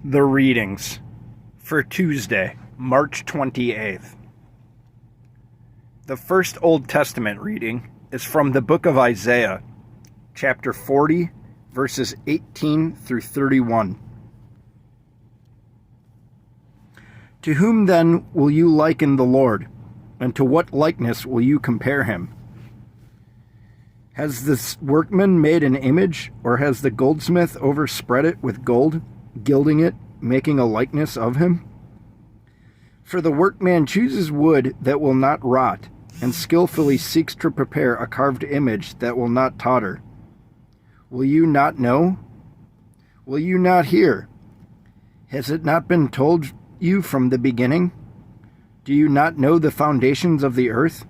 The readings for Tuesday, March 28th. The first Old Testament reading is from the book of Isaiah, chapter 40, verses 18 through 31. To whom then will you liken the Lord, and to what likeness will you compare him? Has this workman made an image, or has the goldsmith overspread it with gold, gilding it, making a likeness of him? For the workman chooses wood that will not rot, and skillfully seeks to prepare a carved image that will not totter. Will you not know? Will you not hear? Has it not been told you from the beginning? Do you not know the foundations of the earth?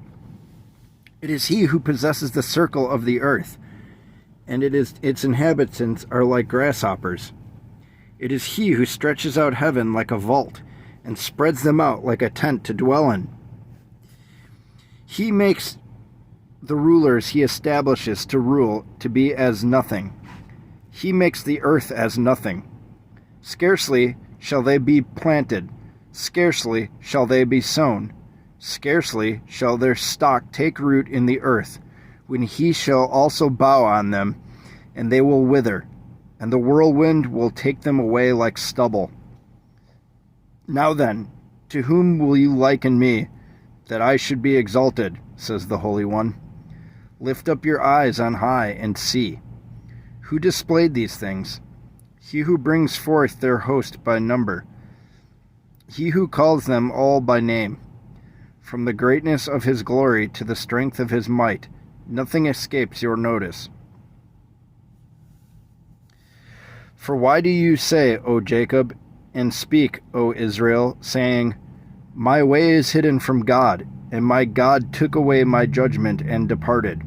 It is he who possesses the circle of the earth, and its inhabitants are like grasshoppers. It is he who stretches out heaven like a vault, and spreads them out like a tent to dwell in. He makes the rulers he establishes to rule to be as nothing. He makes the earth as nothing. Scarcely shall they be planted, scarcely shall they be sown, scarcely shall their stock take root in the earth, when he shall also bow on them, and they will wither, and the whirlwind will take them away like stubble. Now then, to whom will you liken me, that I should be exalted, says the Holy One? Lift up your eyes on high and see. Who displayed these things? He who brings forth their host by number. He who calls them all by name. From the greatness of his glory to the strength of his might, nothing escapes your notice. For why do you say, O Jacob, and speak, O Israel, saying, My way is hidden from God, and my God took away my judgment and departed?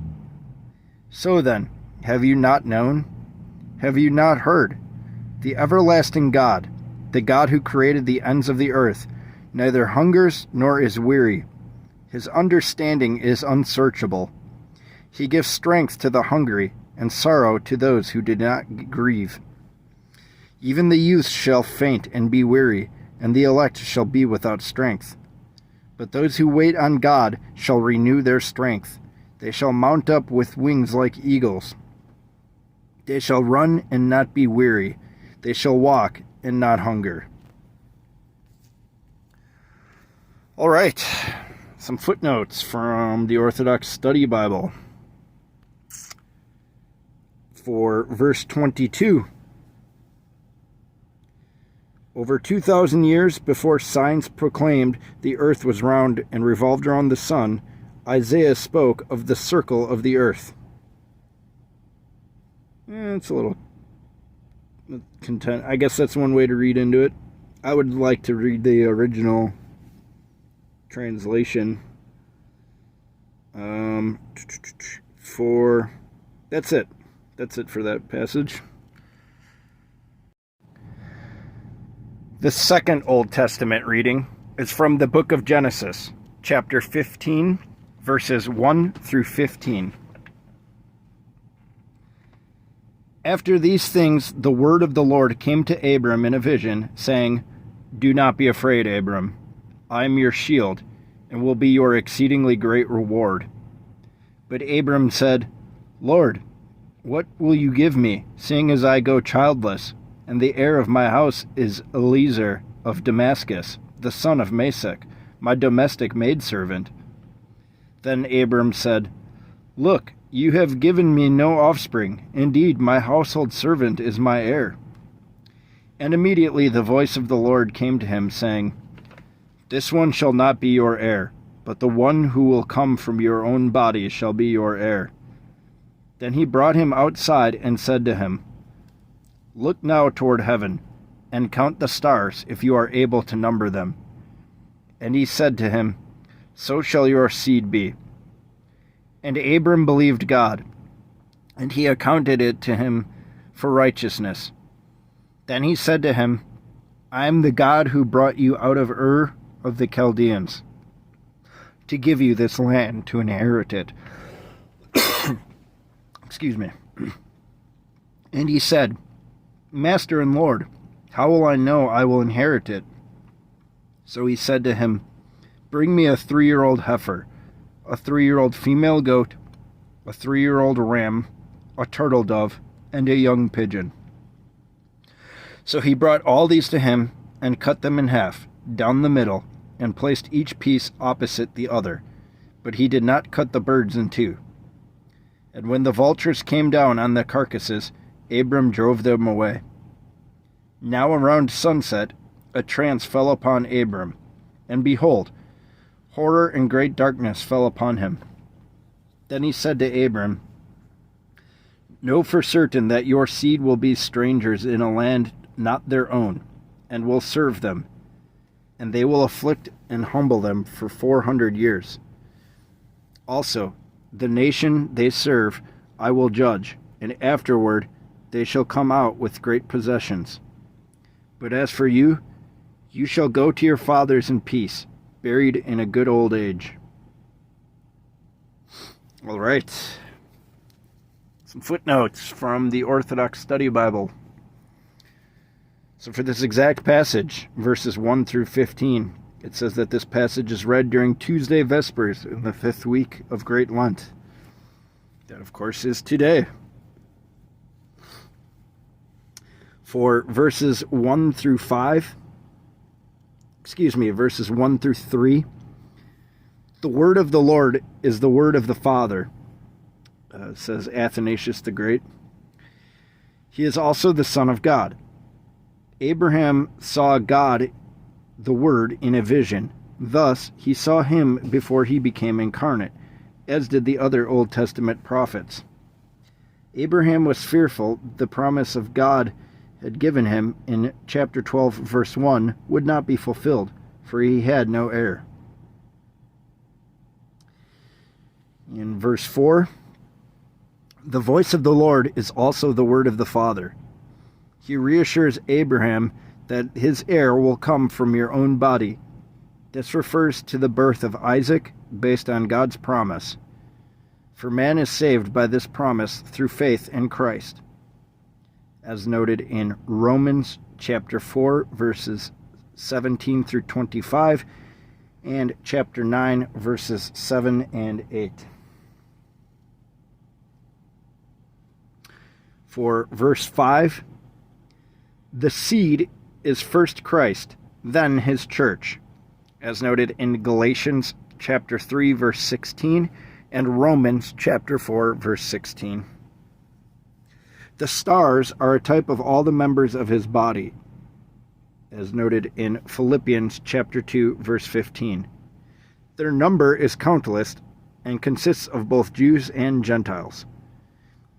So then, have you not known? Have you not heard? The everlasting God, the God who created the ends of the earth, neither hungers nor is weary. His understanding is unsearchable. He gives strength to the hungry, and sorrow to those who do not grieve. Even the youth shall faint and be weary, and the elect shall be without strength. But those who wait on God shall renew their strength. They shall mount up with wings like eagles. They shall run and not be weary. They shall walk and not hunger. All right, some footnotes from the Orthodox Study Bible. For verse 22. Over 2,000 years before science proclaimed the earth was round and revolved around the sun, Isaiah spoke of the circle of the earth. It's a little content. I guess that's one way to read into it. I would like to read the original translation. That's it. That's it for that passage. The second Old Testament reading is from the book of Genesis, chapter 15, verses 1 through 15. After these things, the word of the Lord came to Abram in a vision, saying, Do not be afraid, Abram. I am your shield, and will be your exceedingly great reward. But Abram said, Lord, what will you give me, seeing as I go childless? And the heir of my house is Eliezer of Damascus, the son of Masech, my domestic maidservant. Then Abram said, Look, you have given me no offspring. Indeed, my household servant is my heir. And immediately the voice of the Lord came to him, saying, This one shall not be your heir, but the one who will come from your own body shall be your heir. Then he brought him outside and said to him, Look now toward heaven, and count the stars, if you are able to number them. And he said to him, So shall your seed be. And Abram believed God, and he accounted it to him for righteousness. Then he said to him, I am the God who brought you out of Ur of the Chaldeans, to give you this land to inherit it. Excuse me. And he said, Master and Lord, How will I know I will inherit it?" So he said to him, "Bring me a 3-year-old heifer, a 3-year-old female goat, a 3-year-old ram, a turtle dove, and a young pigeon." So he brought all these to him and cut them in half, down the middle, and placed each piece opposite the other. But he did not cut the birds in two. And when the vultures came down on the carcasses, Abram drove them away. Now around sunset, a trance fell upon Abram, and behold, horror and great darkness fell upon him. Then he said to Abram, "Know for certain that your seed will be strangers in a land not their own, and will serve them, and they will afflict and humble them for 400 years. Also, the nation they serve I will judge, and afterward they shall come out with great possessions. But as for you, you shall go to your fathers in peace, buried in a good old age." All right. Some footnotes from the Orthodox Study Bible. So for this exact passage, verses 1 through 15, it says that this passage is read during Tuesday Vespers in the 5th week of Great Lent. That, of course, is today. For verses 1 through 3, the word of the Lord is the word of the Father, says Athanasius the Great. He is also the Son of God. Abraham saw God, the Word, in a vision. Thus, he saw him before he became incarnate, as did the other Old Testament prophets. Abraham was fearful the promise of God had given him in chapter 12, verse 1, would not be fulfilled, for he had no heir. In verse 4, the voice of the Lord is also the word of the Father. He reassures Abraham that his heir will come from your own body. This refers to the birth of Isaac based on God's promise. For man is saved by this promise through faith in Christ, as noted in Romans chapter 4, verses 17 through 25, and chapter 9, verses 7 and 8. For verse 5, the seed is first Christ, then his church, as noted in Galatians chapter 3, verse 16, and Romans chapter 4, verse 16. The stars are a type of all the members of his body, as noted in Philippians chapter 2, verse 15. Their number is countless and consists of both Jews and Gentiles,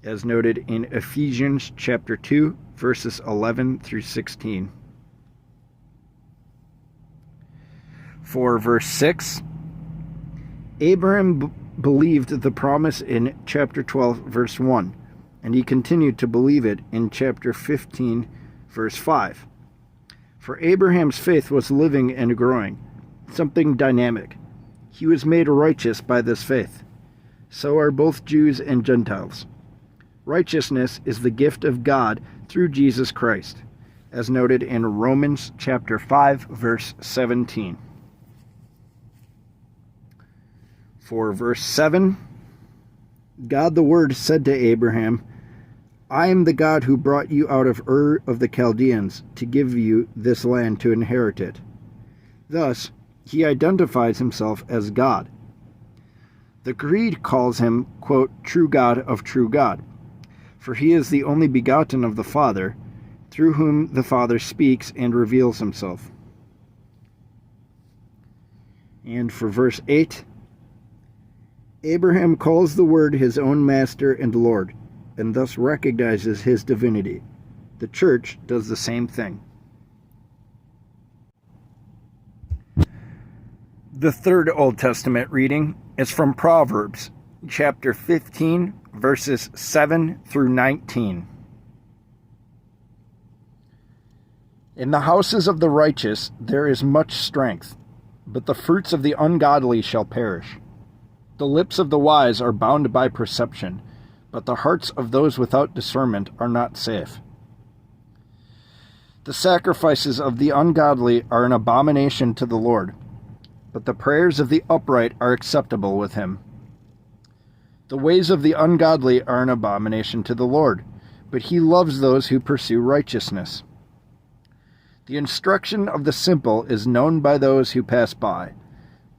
as noted in Ephesians chapter 2, verses 11 through 16. For verse 6, Abraham believed the promise in chapter 12, verse 1, and he continued to believe it in chapter 15, verse 5. For Abraham's faith was living and growing, something dynamic. He was made righteous by this faith. So are both Jews and Gentiles. Righteousness is the gift of God through Jesus Christ, as noted in Romans chapter 5, verse 17. For verse 7, God the Word said to Abraham, "I am the God who brought you out of Ur of the Chaldeans to give you this land to inherit it." Thus, he identifies himself as God. The Creed calls him, quote, "true God of true God," for he is the only begotten of the Father, through whom the Father speaks and reveals himself. And for verse 8, Abraham calls the Word his own Master and Lord, and thus recognizes his divinity. The Church does the same thing. The third Old Testament reading is from Proverbs, chapter 15, verses 7 through 19. In the houses of the righteous there is much strength, but the fruits of the ungodly shall perish. The lips of the wise are bound by perception, but the hearts of those without discernment are not safe. The sacrifices of the ungodly are an abomination to the Lord, but the prayers of the upright are acceptable with him. The ways of the ungodly are an abomination to the Lord, but he loves those who pursue righteousness. The instruction of the simple is known by those who pass by,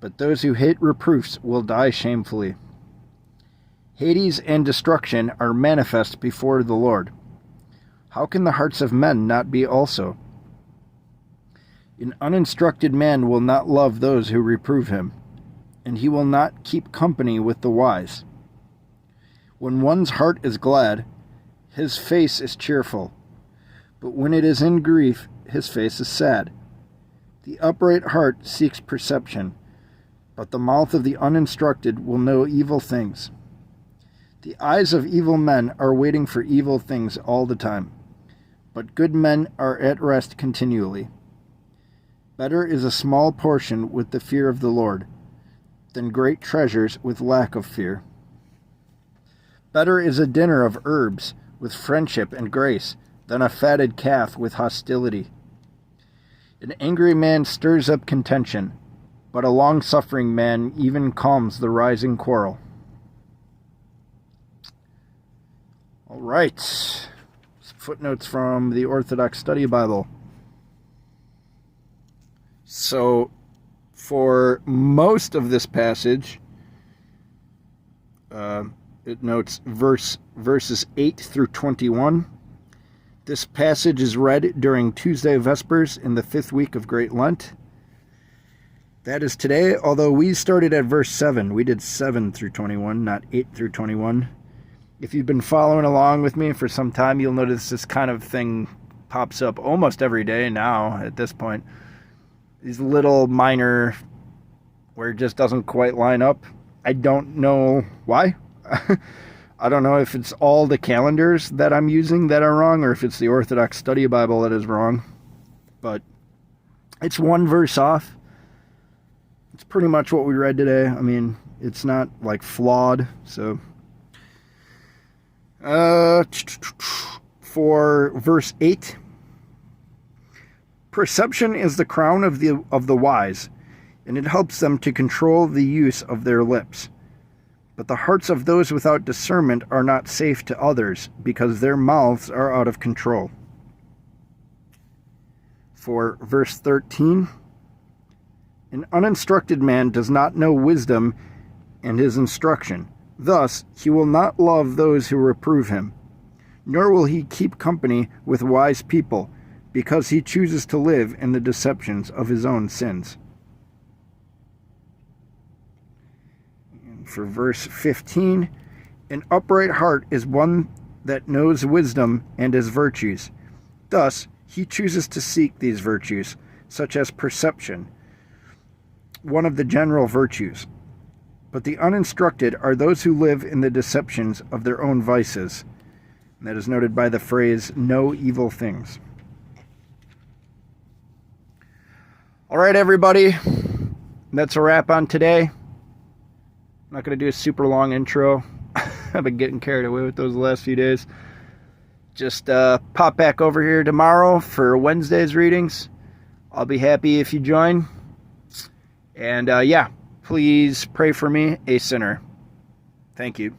but those who hate reproofs will die shamefully. Hades and destruction are manifest before the Lord. How can the hearts of men not be also? An uninstructed man will not love those who reprove him, and he will not keep company with the wise. When one's heart is glad, his face is cheerful, but when it is in grief, his face is sad. The upright heart seeks perception, but the mouth of the uninstructed will know evil things. The eyes of evil men are waiting for evil things all the time, but good men are at rest continually. Better is a small portion with the fear of the Lord than great treasures with lack of fear. Better is a dinner of herbs with friendship and grace than a fatted calf with hostility. An angry man stirs up contention, but a long-suffering man even calms the rising quarrel. All right. Some footnotes from the Orthodox Study Bible. So, for most of this passage, it notes verses 8 through 21. This passage is read during Tuesday Vespers in the 5th week of Great Lent. That is today, although we started at verse 7. We did 7 through 21, not 8 through 21. If you've been following along with me for some time, you'll notice this kind of thing pops up almost every day now at this point. These little minor, where it just doesn't quite line up. I don't know why. I don't know if it's all the calendars that I'm using that are wrong, or if it's the Orthodox Study Bible that is wrong. But it's one verse off. It's pretty much what we read today. I mean, it's not like flawed. So, for verse 8, perception is the crown of the wise, and it helps them to control the use of their lips. But the hearts of those without discernment are not safe to others, because their mouths are out of control. For verse 13, an uninstructed man does not know wisdom and his instruction. Thus, he will not love those who reprove him, nor will he keep company with wise people, because he chooses to live in the deceptions of his own sins. And for verse 15, an upright heart is one that knows wisdom and his virtues. Thus, he chooses to seek these virtues, such as perception, one of the general virtues. But the uninstructed are those who live in the deceptions of their own vices. And that is noted by the phrase, "no evil things." All right, everybody. That's a wrap on today. I'm not going to do a super long intro. I've been getting carried away with those the last few days. Just pop back over here tomorrow for Wednesday's readings. I'll be happy if you join. And please pray for me, a sinner. Thank you.